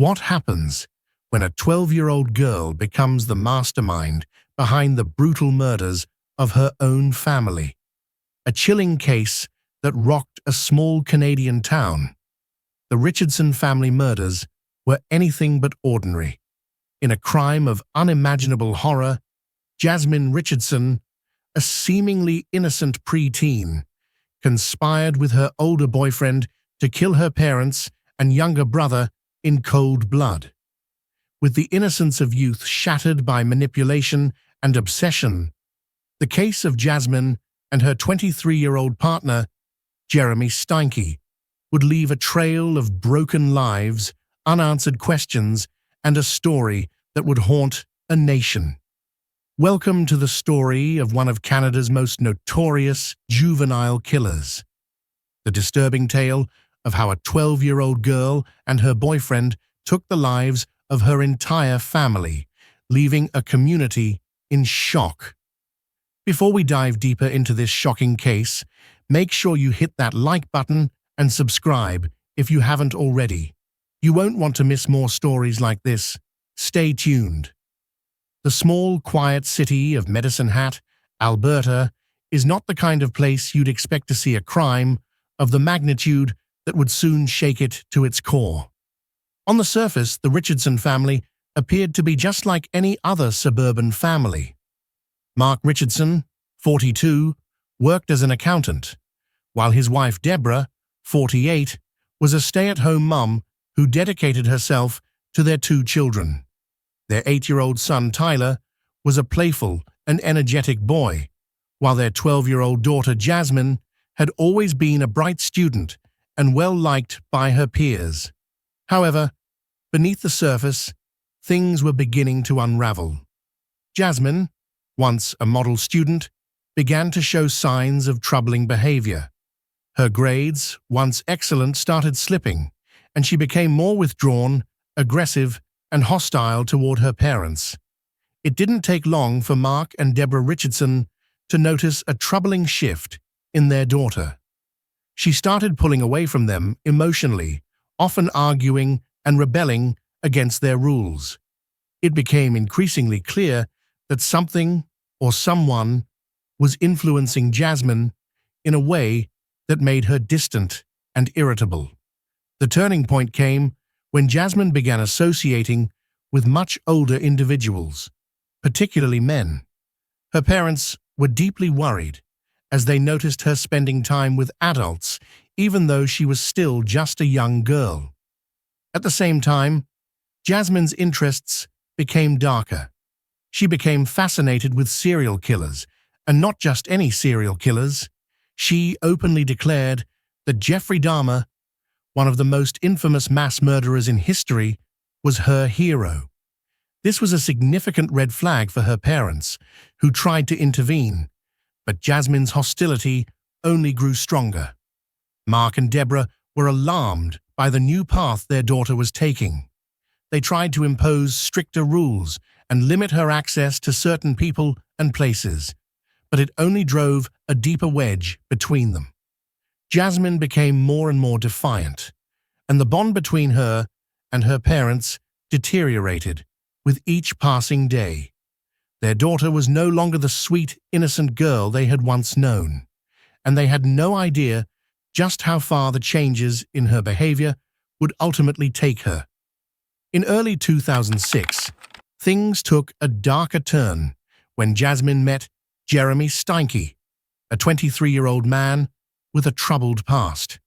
What happens when a 12-year-old girl becomes the mastermind behind the brutal murders of her own family? A chilling case that rocked a small Canadian town. The Richardson family murders were anything but ordinary. In a crime of unimaginable horror, Jasmine Richardson, a seemingly innocent preteen, conspired with her older boyfriend to kill her parents and younger brother in cold blood. With the innocence of youth shattered by manipulation and obsession, the case of Jasmine and her 23-year-old partner, Jeremy Steinke, would leave a trail of broken lives, unanswered questions, and a story that would haunt a nation. Welcome to the story of one of Canada's most notorious juvenile killers. The disturbing tale of how a 12-year-old girl and her boyfriend took the lives of her entire family, leaving a community in shock. Before we dive deeper into this shocking case, make sure you hit that like button and subscribe if you haven't already. You won't want to miss more stories like this. Stay tuned. The small, quiet city of Medicine Hat, Alberta, is not the kind of place you'd expect to see a crime of the magnitude that would soon shake it to its core. On the surface, the Richardson family appeared to be just like any other suburban family. Mark Richardson, 42, worked as an accountant, while his wife Deborah, 48, was a stay-at-home mum who dedicated herself to their two children. Their 8-year-old son Tyler was a playful and energetic boy, while their 12-year-old daughter Jasmine had always been a bright student and well-liked by her peers. However, beneath the surface, things were beginning to unravel. Jasmine, once a model student, began to show signs of troubling behavior. Her grades, once excellent, started slipping, and she became more withdrawn, aggressive, and hostile toward her parents. It didn't take long for Mark and Deborah Richardson to notice a troubling shift in their daughter. She started pulling away from them emotionally, often arguing and rebelling against their rules. It became increasingly clear that something or someone was influencing Jasmine in a way that made her distant and irritable. The turning point came when Jasmine began associating with much older individuals, particularly men. Her parents were deeply worried as they noticed her spending time with adults even though she was still just a young girl. At the same time, Jasmine's interests became darker. She became fascinated with serial killers, and not just any serial killers. She openly declared that Jeffrey Dahmer, one of the most infamous mass murderers in history, was her hero. This was a significant red flag for her parents, who tried to intervene, but Jasmine's hostility only grew stronger. Mark and Deborah were alarmed by the new path their daughter was taking. They tried to impose stricter rules and limit her access to certain people and places, but it only drove a deeper wedge between them. Jasmine became more and more defiant, and the bond between her and her parents deteriorated with each passing day. Their daughter was no longer the sweet, innocent girl they had once known, and they had no idea just how far the changes in her behavior would ultimately take her. In early 2006, things took a darker turn when Jasmine met Jeremy Steinke, a 23-year-old man with a troubled past.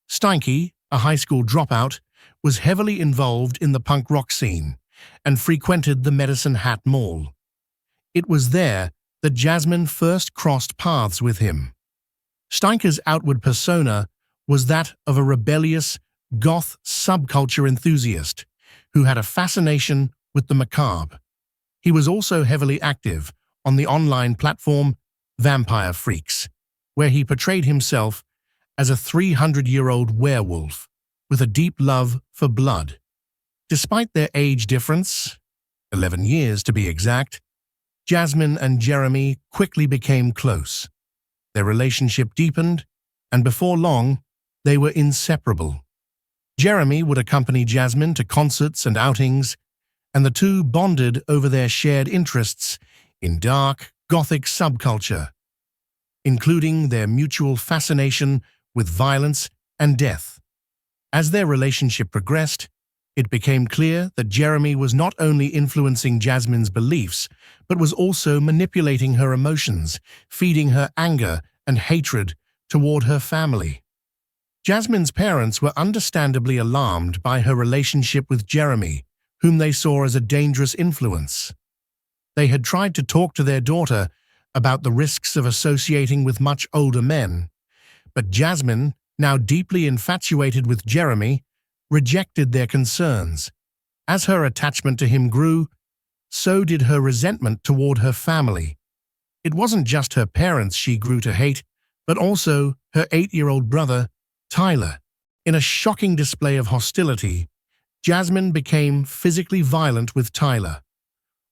Steinke, a high school dropout, was heavily involved in the punk rock scene and frequented the Medicine Hat Mall. It was there that Jasmine first crossed paths with him. Steinke's outward persona was that of a rebellious, goth subculture enthusiast who had a fascination with the macabre. He was also heavily active on the online platform Vampire Freaks, where he portrayed himself as a 300-year-old werewolf with a deep love for blood. Despite their age difference, 11 years to be exact, Jasmine and Jeremy quickly became close. Their relationship deepened, and before long, they were inseparable. Jeremy would accompany Jasmine to concerts and outings, and the two bonded over their shared interests in dark, gothic subculture, including their mutual fascination with violence and death. As their relationship progressed, it became clear that Jeremy was not only influencing Jasmine's beliefs, but was also manipulating her emotions, feeding her anger and hatred toward her family. Jasmine's parents were understandably alarmed by her relationship with Jeremy, whom they saw as a dangerous influence. They had tried to talk to their daughter about the risks of associating with much older men, but Jasmine, now deeply infatuated with Jeremy, rejected their concerns. As her attachment to him grew, so did her resentment toward her family. It wasn't just her parents she grew to hate, but also her 8-year-old brother, Tyler. In a shocking display of hostility, Jasmine became physically violent with Tyler.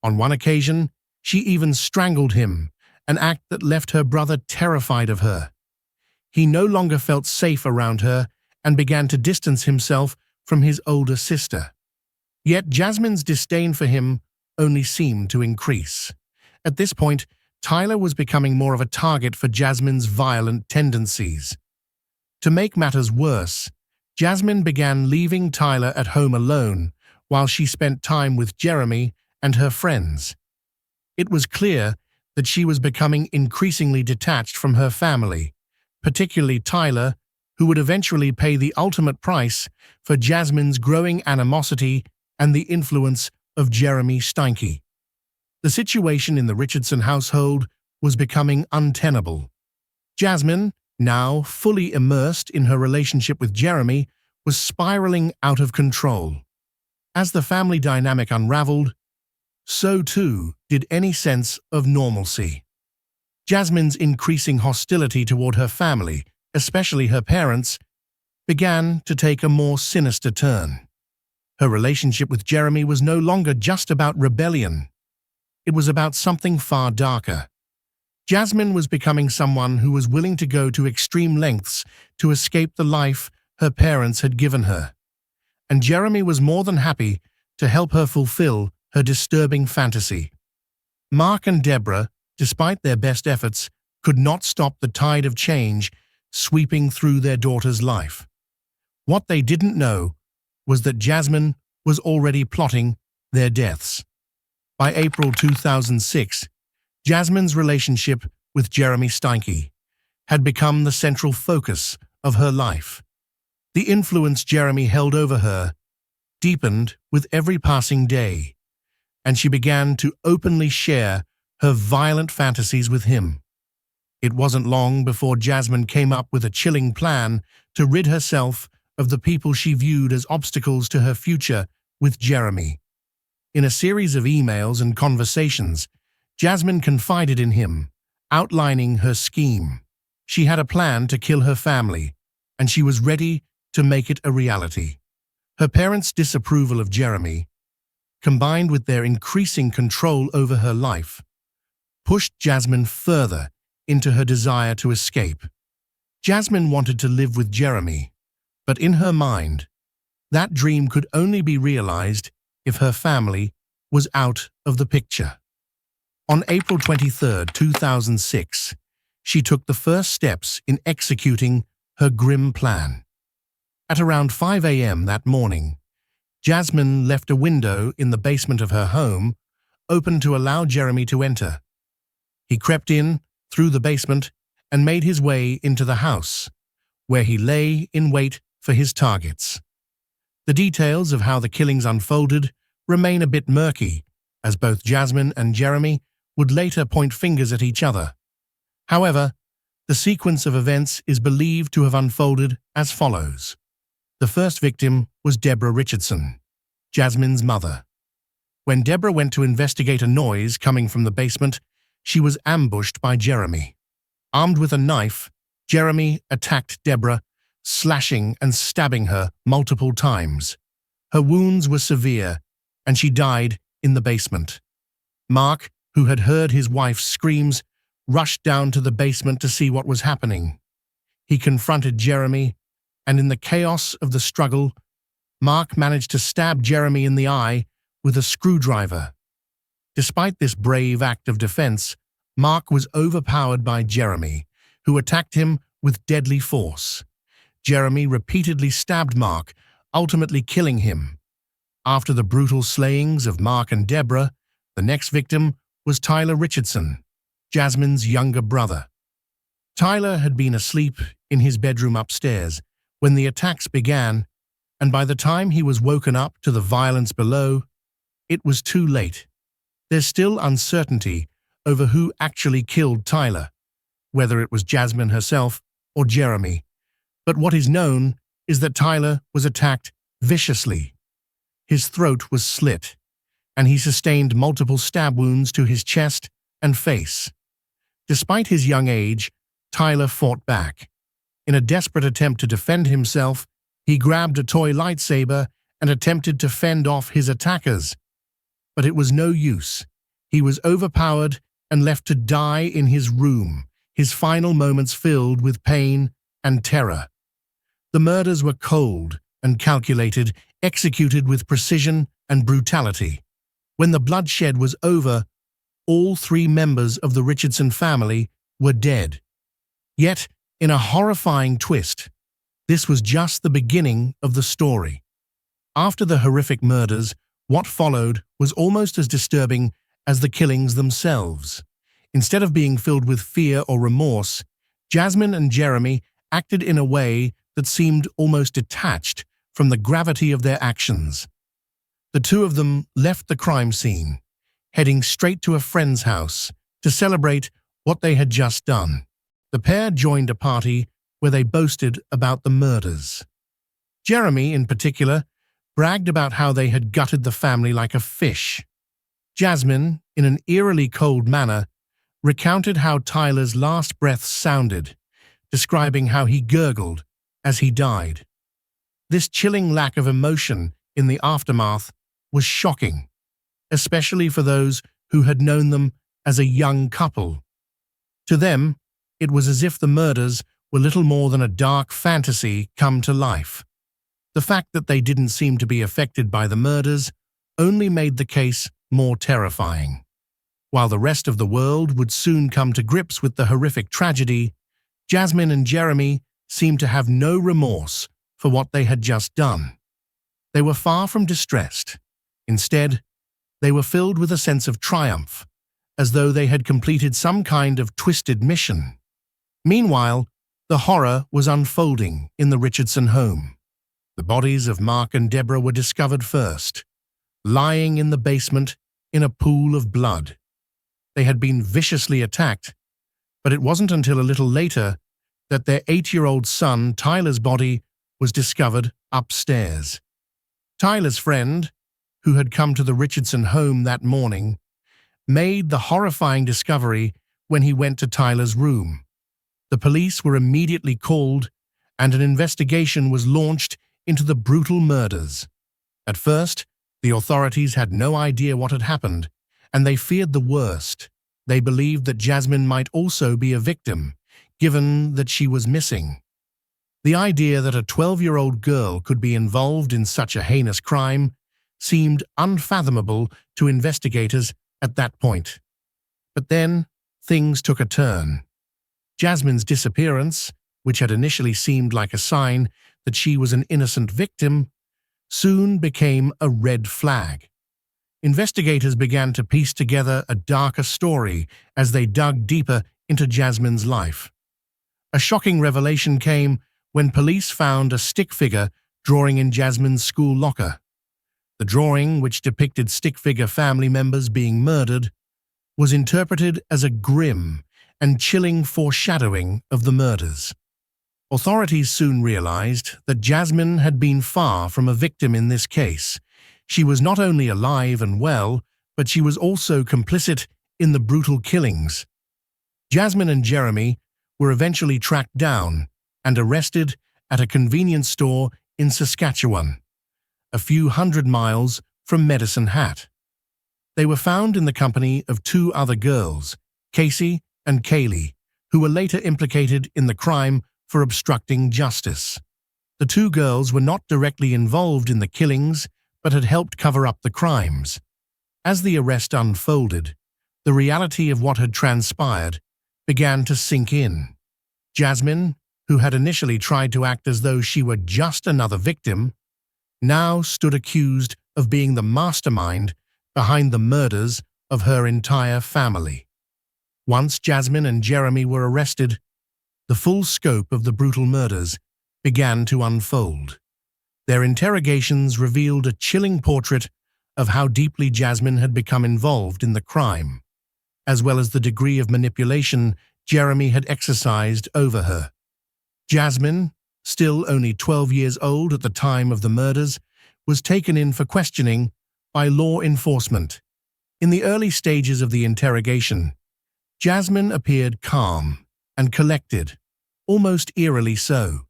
On one occasion, she even strangled him, an act that left her brother terrified of her. He no longer felt safe around her and began to distance himself from his older sister. Yet Jasmine's disdain for him only seemed to increase. At this point, Tyler was becoming more of a target for Jasmine's violent tendencies. To make matters worse, Jasmine began leaving Tyler at home alone while she spent time with Jeremy and her friends. It was clear that she was becoming increasingly detached from her family, particularly Tyler, who would eventually pay the ultimate price for Jasmine's growing animosity and the influence of Jeremy Steinke. The situation in the Richardson household was becoming untenable. Jasmine, now fully immersed in her relationship with Jeremy, was spiraling out of control. As the family dynamic unraveled, so too did any sense of normalcy. Jasmine's increasing hostility toward her family, especially her parents, began to take a more sinister turn. Her relationship with Jeremy was no longer just about rebellion. It was about something far darker. Jasmine was becoming someone who was willing to go to extreme lengths to escape the life her parents had given her. And Jeremy was more than happy to help her fulfill her disturbing fantasy. Mark and Deborah, despite their best efforts, could not stop the tide of change sweeping through their daughter's life. What they didn't know was that Jasmine was already plotting their deaths. By April 2006, Jasmine's relationship with Jeremy Steinke had become the central focus of her life. The influence Jeremy held over her deepened with every passing day, and she began to openly share her violent fantasies with him. It wasn't long before Jasmine came up with a chilling plan to rid herself of the people she viewed as obstacles to her future with Jeremy. In a series of emails and conversations, Jasmine confided in him, outlining her scheme. She had a plan to kill her family, and she was ready to make it a reality. Her parents' disapproval of Jeremy, combined with their increasing control over her life, pushed Jasmine further into her desire to escape. Jasmine wanted to live with Jeremy, but in her mind, that dream could only be realized if her family was out of the picture. On April 23, 2006, she took the first steps in executing her grim plan. At around 5 a.m. that morning, Jasmine left a window in the basement of her home open to allow Jeremy to enter. He crept in through the basement and made his way into the house, where he lay in wait for his targets. The details of how the killings unfolded remain a bit murky, as both Jasmine and Jeremy would later point fingers at each other. However, the sequence of events is believed to have unfolded as follows. The first victim was Deborah Richardson, Jasmine's mother. When Deborah went to investigate a noise coming from the basement, she was ambushed by Jeremy. Armed with a knife, Jeremy attacked Deborah, slashing and stabbing her multiple times. Her wounds were severe, and she died in the basement. Mark, who had heard his wife's screams, rushed down to the basement to see what was happening. He confronted Jeremy, and in the chaos of the struggle, Mark managed to stab Jeremy in the eye with a screwdriver. Despite this brave act of defense, Mark was overpowered by Jeremy, who attacked him with deadly force. Jeremy repeatedly stabbed Mark, ultimately killing him. After the brutal slayings of Mark and Deborah, the next victim was Tyler Richardson, Jasmine's younger brother. Tyler had been asleep in his bedroom upstairs when the attacks began, and by the time he was woken up to the violence below, it was too late. There's still uncertainty over who actually killed Tyler, whether it was Jasmine herself or Jeremy, but what is known is that Tyler was attacked viciously. His throat was slit, and he sustained multiple stab wounds to his chest and face. Despite his young age, Tyler fought back. In a desperate attempt to defend himself, he grabbed a toy lightsaber and attempted to fend off his attackers. But it was no use. He was overpowered and left to die in his room, his final moments filled with pain and terror. The murders were cold and calculated, executed with precision and brutality. When the bloodshed was over, all three members of the Richardson family were dead. Yet, in a horrifying twist, this was just the beginning of the story. After the horrific murders, what followed was almost as disturbing as the killings themselves. Instead of being filled with fear or remorse, Jasmine and Jeremy acted in a way that seemed almost detached from the gravity of their actions. The two of them left the crime scene, heading straight to a friend's house to celebrate what they had just done. The pair joined a party where they boasted about the murders. Jeremy, in particular, bragged about how they had gutted the family like a fish. Jasmine, in an eerily cold manner, recounted how Tyler's last breaths sounded, describing how he gurgled as he died. This chilling lack of emotion in the aftermath was shocking, especially for those who had known them as a young couple. To them, it was as if the murders were little more than a dark fantasy come to life. The fact that they didn't seem to be affected by the murders only made the case more terrifying. While the rest of the world would soon come to grips with the horrific tragedy, Jasmine and Jeremy seemed to have no remorse for what they had just done. They were far from distressed. Instead, they were filled with a sense of triumph, as though they had completed some kind of twisted mission. Meanwhile, the horror was unfolding in the Richardson home. The bodies of Mark and Deborah were discovered first, lying in the basement in a pool of blood. They had been viciously attacked, but it wasn't until a little later that their 8-year-old son Tyler's body was discovered upstairs. Tyler's friend, who had come to the Richardson home that morning, made the horrifying discovery when he went to Tyler's room. The police were immediately called, and an investigation was launched into the brutal murders. At first, the authorities had no idea what had happened, and they feared the worst. They believed that Jasmine might also be a victim, given that she was missing. The idea that a 12-year-old girl could be involved in such a heinous crime seemed unfathomable to investigators at that point. But then, things took a turn. Jasmine's disappearance, which had initially seemed like a sign that she was an innocent victim, soon became a red flag. Investigators began to piece together a darker story as they dug deeper into Jasmine's life. A shocking revelation came when police found a stick figure drawing in Jasmine's school locker. The drawing, which depicted stick figure family members being murdered, was interpreted as a grim and chilling foreshadowing of the murders. Authorities soon realized that Jasmine had been far from a victim in this case. She was not only alive and well, but she was also complicit in the brutal killings. Jasmine and Jeremy were eventually tracked down and arrested at a convenience store in Saskatchewan, a few hundred miles from Medicine Hat. They were found in the company of 2 other girls, Casey and Kaylee, who were later implicated in the crime for obstructing justice. The two girls were not directly involved in the killings, but had helped cover up the crimes. As the arrest unfolded, the reality of what had transpired began to sink in. Jasmine, who had initially tried to act as though she were just another victim, now stood accused of being the mastermind behind the murders of her entire family. Once Jasmine and Jeremy were arrested, the full scope of the brutal murders began to unfold. Their interrogations revealed a chilling portrait of how deeply Jasmine had become involved in the crime, as well as the degree of manipulation Jeremy had exercised over her. Jasmine, still only 12 years old at the time of the murders, was taken in for questioning by law enforcement. In the early stages of the interrogation, Jasmine appeared calm and collected, almost eerily so.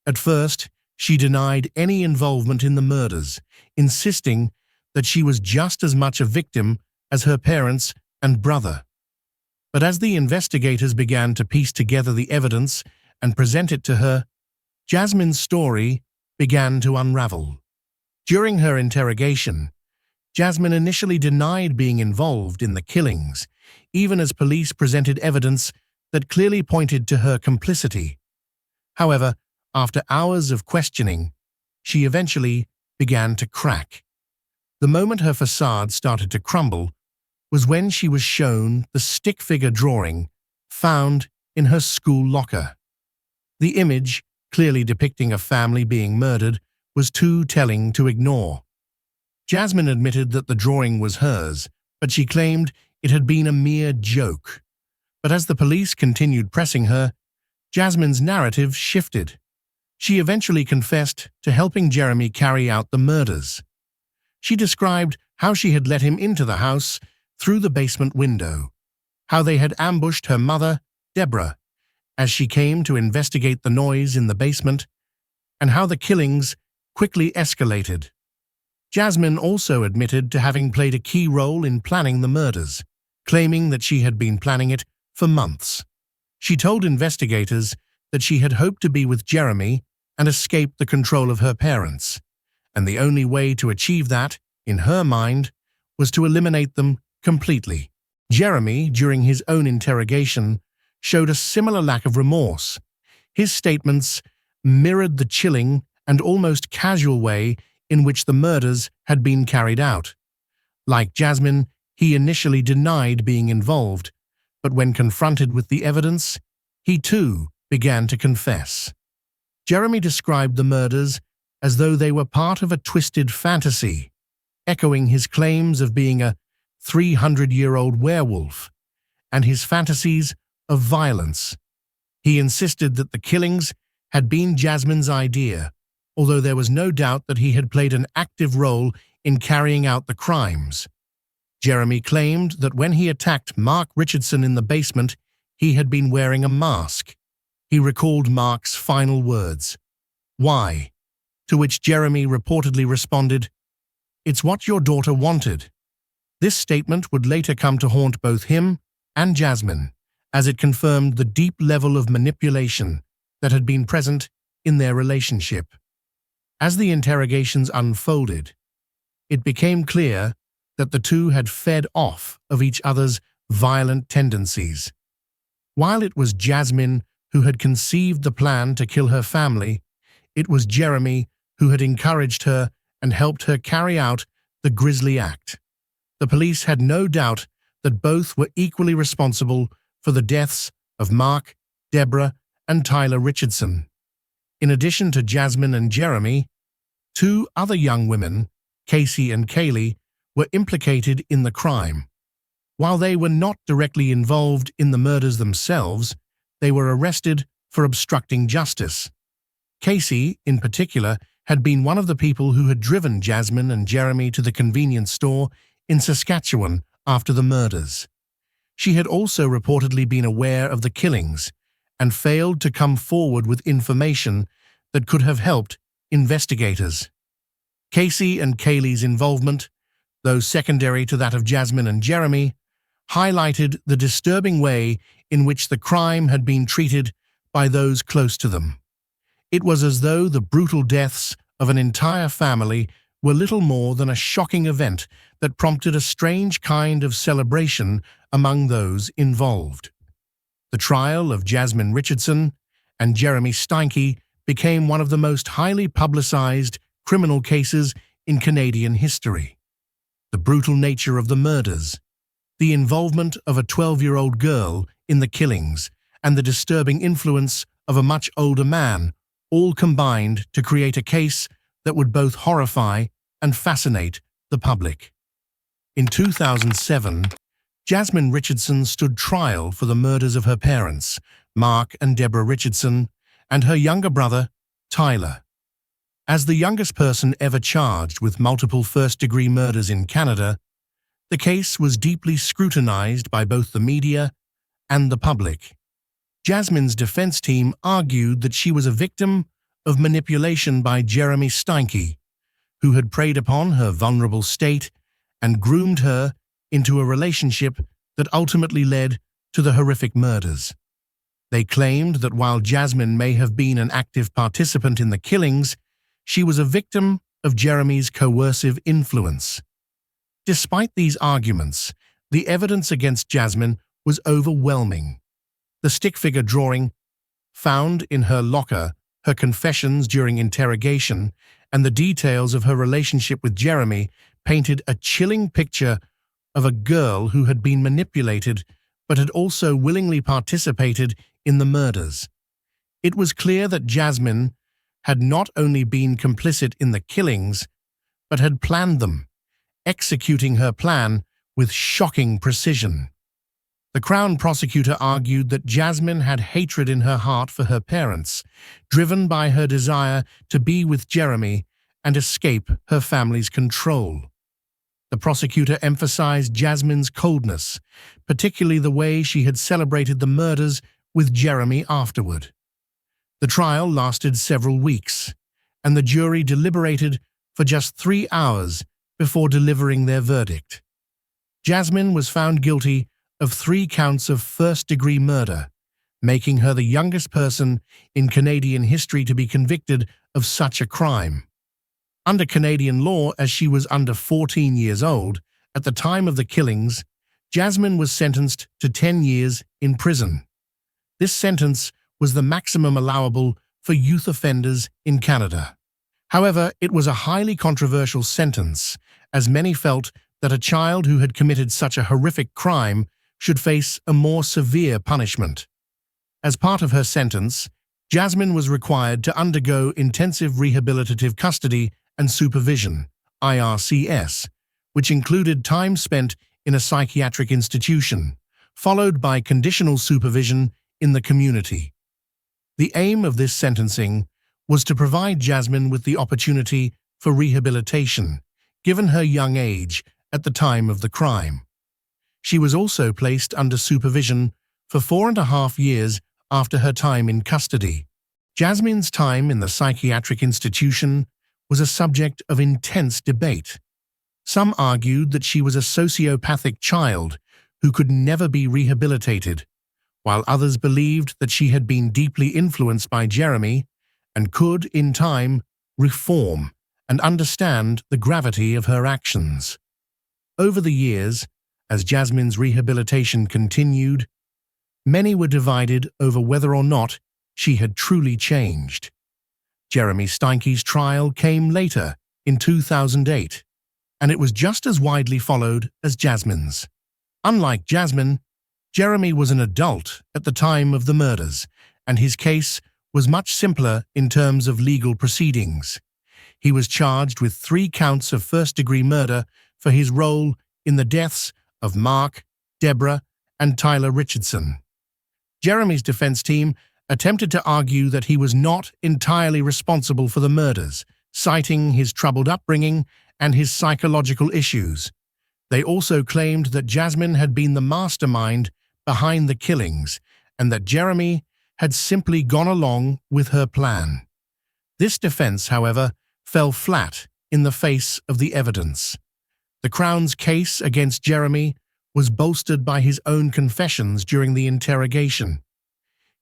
At first, she denied any involvement in the murders, insisting that she was just as much a victim as her parents and brother. But as the investigators began to piece together the evidence and present it to her, Jasmine's story began to unravel. During her interrogation, Jasmine initially denied being involved in the killings, even as police presented evidence that clearly pointed to her complicity. However, after hours of questioning, she eventually began to crack. The moment her facade started to crumble was when she was shown the stick figure drawing found in her school locker. The image, clearly depicting a family being murdered, was too telling to ignore. Jasmine admitted that the drawing was hers, but she claimed it had been a mere joke. But as the police continued pressing her, Jasmine's narrative shifted. She eventually confessed to helping Jeremy carry out the murders. She described how she had let him into the house through the basement window, how they had ambushed her mother, Deborah, as she came to investigate the noise in the basement, and how the killings quickly escalated. Jasmine also admitted to having played a key role in planning the murders, claiming that she had been planning it for months. She told investigators that she had hoped to be with Jeremy and escape the control of her parents, and the only way to achieve that, in her mind, was to eliminate them completely. Jeremy, during his own interrogation, showed a similar lack of remorse. His statements mirrored the chilling and almost casual way in which the murders had been carried out. Like Jasmine, he initially denied being involved, but when confronted with the evidence, he too began to confess. Jeremy described the murders as though they were part of a twisted fantasy, echoing his claims of being a 300-year-old werewolf and his fantasies of violence. He insisted that the killings had been Jasmine's idea, although there was no doubt that he had played an active role in carrying out the crimes. Jeremy claimed that when he attacked Mark Richardson in the basement, he had been wearing a mask. He recalled Mark's final words, "Why?" To which Jeremy reportedly responded, "It's what your daughter wanted." This statement would later come to haunt both him and Jasmine, as it confirmed the deep level of manipulation that had been present in their relationship. As the interrogations unfolded, it became clear that the two had fed off of each other's violent tendencies. While it was Jasmine who had conceived the plan to kill her family, it was Jeremy who had encouraged her and helped her carry out the grisly act. The police had no doubt that both were equally responsible for the deaths of Mark, Deborah, and Tyler Richardson. In addition to Jasmine and Jeremy, two other young women, Casey and Kaylee, were implicated in the crime. While they were not directly involved in the murders themselves, they were arrested for obstructing justice. Casey, in particular, had been one of the people who had driven Jasmine and Jeremy to the convenience store in Saskatchewan after the murders. She had also reportedly been aware of the killings and failed to come forward with information that could have helped investigators. Casey and Kaylee's involvement, though secondary to that of Jasmine and Jeremy, highlighted the disturbing way in which the crime had been treated by those close to them. It was as though the brutal deaths of an entire family were little more than a shocking event that prompted a strange kind of celebration among those involved. The trial of Jasmine Richardson and Jeremy Steinke became one of the most highly publicized criminal cases in Canadian history. The brutal nature of the murders, the involvement of a 12-year-old girl in the killings, and the disturbing influence of a much older man all combined to create a case that would both horrify and fascinate the public. In 2007, Jasmine Richardson stood trial for the murders of her parents, Mark and Deborah Richardson, and her younger brother, Tyler. As the youngest person ever charged with multiple first-degree murders in Canada, the case was deeply scrutinized by both the media and the public. Jasmine's defense team argued that she was a victim of manipulation by Jeremy Steinke, who had preyed upon her vulnerable state and groomed her into a relationship that ultimately led to the horrific murders. They claimed that while Jasmine may have been an active participant in the killings, she was a victim of Jeremy's coercive influence. Despite these arguments, the evidence against Jasmine was overwhelming. The stick figure drawing found in her locker, her confessions during interrogation, and the details of her relationship with Jeremy painted a chilling picture of a girl who had been manipulated but had also willingly participated in the murders. It was clear that Jasmine had not only been complicit in the killings, but had planned them, executing her plan with shocking precision. The Crown prosecutor argued that Jasmine had hatred in her heart for her parents, driven by her desire to be with Jeremy and escape her family's control. The prosecutor emphasized Jasmine's coldness, particularly the way she had celebrated the murders with Jeremy afterward. The trial lasted several weeks, and the jury deliberated for just 3 hours before delivering their verdict. Jasmine was found guilty of 3 counts of first-degree murder, making her the youngest person in Canadian history to be convicted of such a crime. Under Canadian law, as she was under 14 years old at the time of the killings, Jasmine was sentenced to 10 years in prison. This sentence was the maximum allowable for youth offenders in Canada. However, it was a highly controversial sentence, as many felt that a child who had committed such a horrific crime should face a more severe punishment. As part of her sentence, Jasmine was required to undergo intensive rehabilitative custody and supervision, IRCS, which included time spent in a psychiatric institution, followed by conditional supervision in the community. The aim of this sentencing was to provide Jasmine with the opportunity for rehabilitation, given her young age at the time of the crime. She was also placed under supervision for 4.5 years after her time in custody. Jasmine's time in the psychiatric institution was a subject of intense debate. Some argued that she was a sociopathic child who could never be rehabilitated, while others believed that she had been deeply influenced by Jeremy and could, in time, reform and understand the gravity of her actions. Over the years, as Jasmine's rehabilitation continued, many were divided over whether or not she had truly changed. Jeremy Steinke's trial came later, in 2008, and it was just as widely followed as Jasmine's. Unlike Jasmine, Jeremy was an adult at the time of the murders, and his case was much simpler in terms of legal proceedings. He was charged with 3 counts of first-degree murder for his role in the deaths of Mark, Deborah, and Tyler Richardson. Jeremy's defense team attempted to argue that he was not entirely responsible for the murders, citing his troubled upbringing and his psychological issues. They also claimed that Jasmine had been the mastermind behind the killings and that Jeremy had simply gone along with her plan. This defense, however, fell flat in the face of the evidence. The Crown's case against Jeremy was bolstered by his own confessions during the interrogation.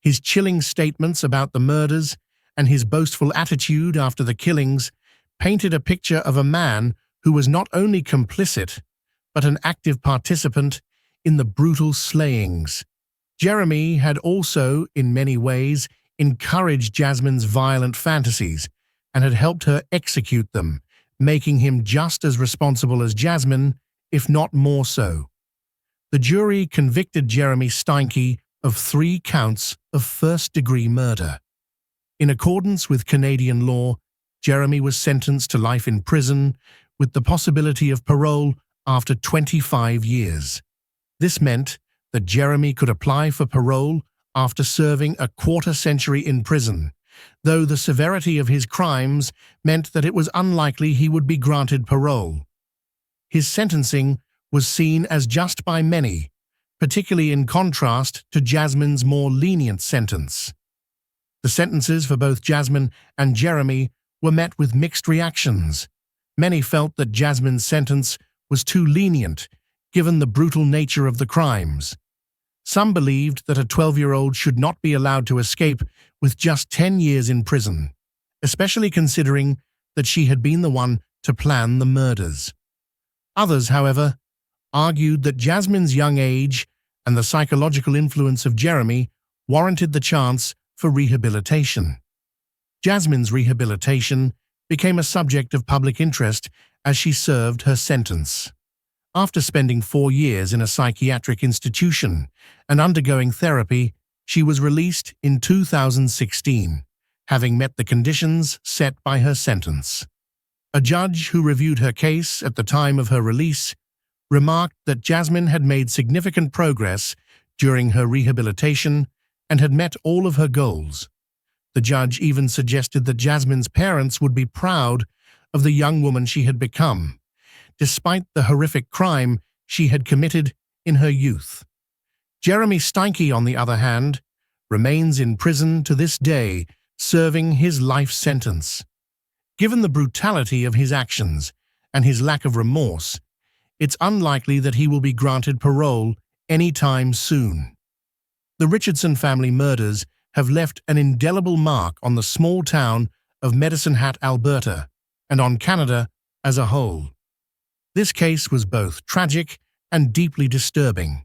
His chilling statements about the murders and his boastful attitude after the killings painted a picture of a man who was not only complicit, but an active participant in the brutal slayings. Jeremy had also, in many ways, encouraged Jasmine's violent fantasies and had helped her execute them, making him just as responsible as Jasmine, if not more so. The jury convicted Jeremy Steinke of 3 counts of first-degree murder. In accordance with Canadian law, Jeremy was sentenced to life in prison with the possibility of parole after 25 years. This meant that Jeremy could apply for parole after serving a quarter-century in prison, though the severity of his crimes meant that it was unlikely he would be granted parole. His sentencing was seen as just by many, particularly in contrast to Jasmine's more lenient sentence. The sentences for both Jasmine and Jeremy were met with mixed reactions. Many felt that Jasmine's sentence was too lenient, given the brutal nature of the crimes. Some believed that a 12-year-old should not be allowed to escape with just 10 years in prison, especially considering that she had been the one to plan the murders. Others, however, argued that Jasmine's young age and the psychological influence of Jeremy warranted the chance for rehabilitation. Jasmine's rehabilitation became a subject of public interest as she served her sentence. After spending 4 years in a psychiatric institution and undergoing therapy, she was released in 2016, having met the conditions set by her sentence. A judge who reviewed her case at the time of her release remarked that Jasmine had made significant progress during her rehabilitation and had met all of her goals. The judge even suggested that Jasmine's parents would be proud of the young woman she had become, despite the horrific crime she had committed in her youth. Jeremy Steinke, on the other hand, remains in prison to this day, serving his life sentence. Given the brutality of his actions and his lack of remorse, it's unlikely that he will be granted parole anytime soon. The Richardson family murders have left an indelible mark on the small town of Medicine Hat, Alberta, and on Canada as a whole. This case was both tragic and deeply disturbing,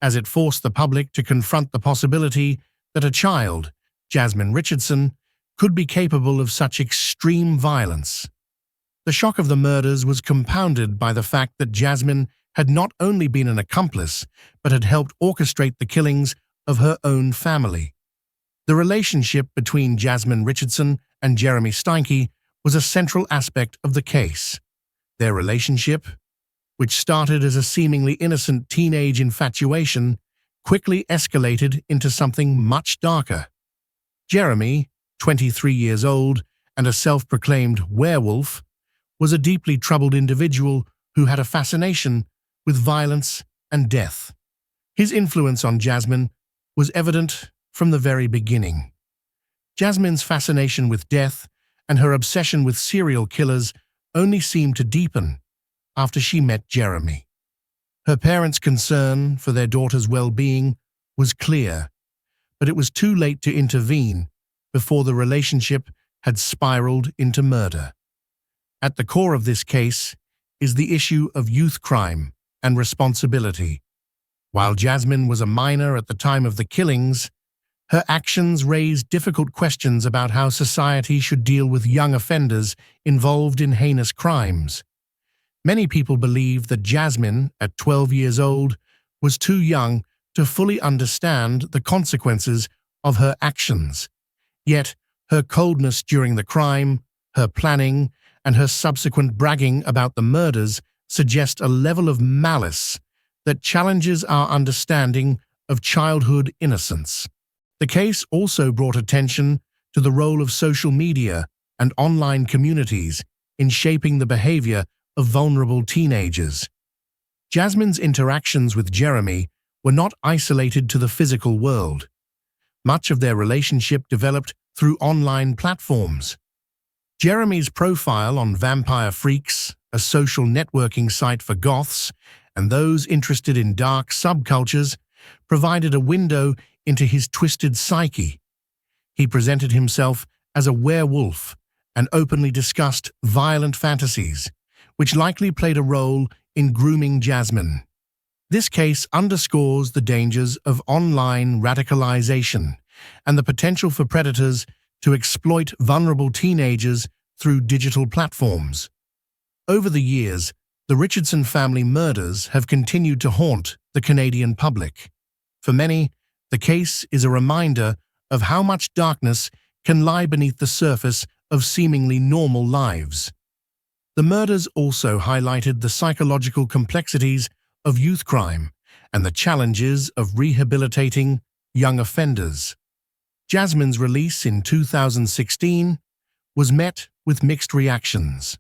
as it forced the public to confront the possibility that a child, Jasmine Richardson, could be capable of such extreme violence. The shock of the murders was compounded by the fact that Jasmine had not only been an accomplice, but had helped orchestrate the killings of her own family. The relationship between Jasmine Richardson and Jeremy Steinke was a central aspect of the case. Their relationship, which started as a seemingly innocent teenage infatuation, quickly escalated into something much darker. Jeremy, 23 years old and a self-proclaimed werewolf, was a deeply troubled individual who had a fascination with violence and death. His influence on Jasmine was evident from the very beginning. Jasmine's fascination with death and her obsession with serial killers only seemed to deepen after she met Jeremy. Her parents' concern for their daughter's well-being was clear, but it was too late to intervene before the relationship had spiraled into murder. At the core of this case is the issue of youth crime and responsibility. While Jasmine was a minor at the time of the killings, her actions raised difficult questions about how society should deal with young offenders involved in heinous crimes. Many people believe that Jasmine, at 12 years old, was too young to fully understand the consequences of her actions. Yet, her coldness during the crime, her planning, and her subsequent bragging about the murders suggest a level of malice that challenges our understanding of childhood innocence. The case also brought attention to the role of social media and online communities in shaping the behavior of vulnerable teenagers. Jasmine's interactions with Jeremy were not isolated to the physical world. Much of their relationship developed through online platforms. Jeremy's profile on Vampire Freaks, a social networking site for goths and those interested in dark subcultures, provided a window into his twisted psyche. He presented himself as a werewolf and openly discussed violent fantasies, which likely played a role in grooming Jasmine. This case underscores the dangers of online radicalization and the potential for predators to exploit vulnerable teenagers through digital platforms. Over the years, the Richardson family murders have continued to haunt the Canadian public. For many, the case is a reminder of how much darkness can lie beneath the surface of seemingly normal lives. The murders also highlighted the psychological complexities of youth crime and the challenges of rehabilitating young offenders. Jasmine's release in 2016 was met with mixed reactions.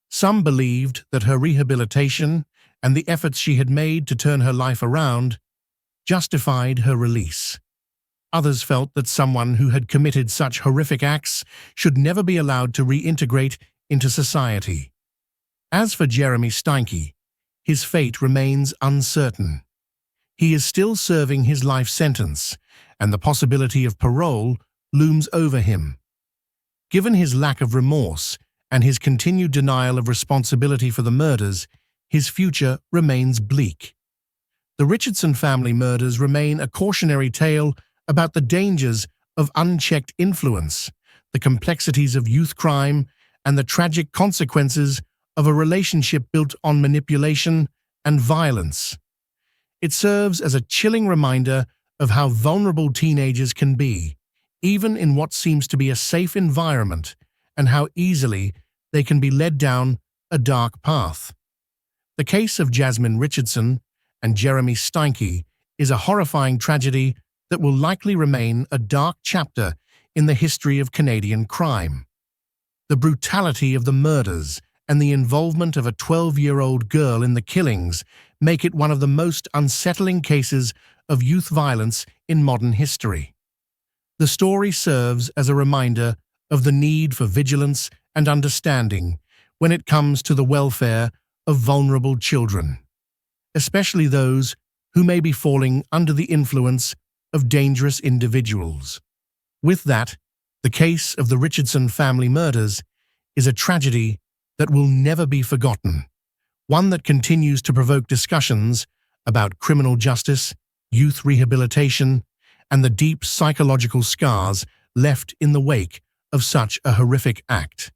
Some believed that her rehabilitation and the efforts she had made to turn her life around justified her release. Others felt that someone who had committed such horrific acts should never be allowed to reintegrate into society. As for Jeremy Steinke, his fate remains uncertain. He is still serving his life sentence, and the possibility of parole looms over him. Given his lack of remorse and his continued denial of responsibility for the murders, his future remains bleak. The Richardson family murders remain a cautionary tale about the dangers of unchecked influence, the complexities of youth crime, and the tragic consequences of a relationship built on manipulation and violence. It serves as a chilling reminder of how vulnerable teenagers can be, even in what seems to be a safe environment, and how easily they can be led down a dark path. The case of Jasmine Richardson and Jeremy Steinke is a horrifying tragedy that will likely remain a dark chapter in the history of Canadian crime. The brutality of the murders and the involvement of a 12-year-old girl in the killings make it one of the most unsettling cases of youth violence in modern history. The story serves as a reminder of the need for vigilance and understanding when it comes to the welfare of vulnerable children, especially those who may be falling under the influence of dangerous individuals. With that, the case of the Richardson family murders is a tragedy that will never be forgotten, one that continues to provoke discussions about criminal justice, youth rehabilitation, and the deep psychological scars left in the wake of such a horrific act.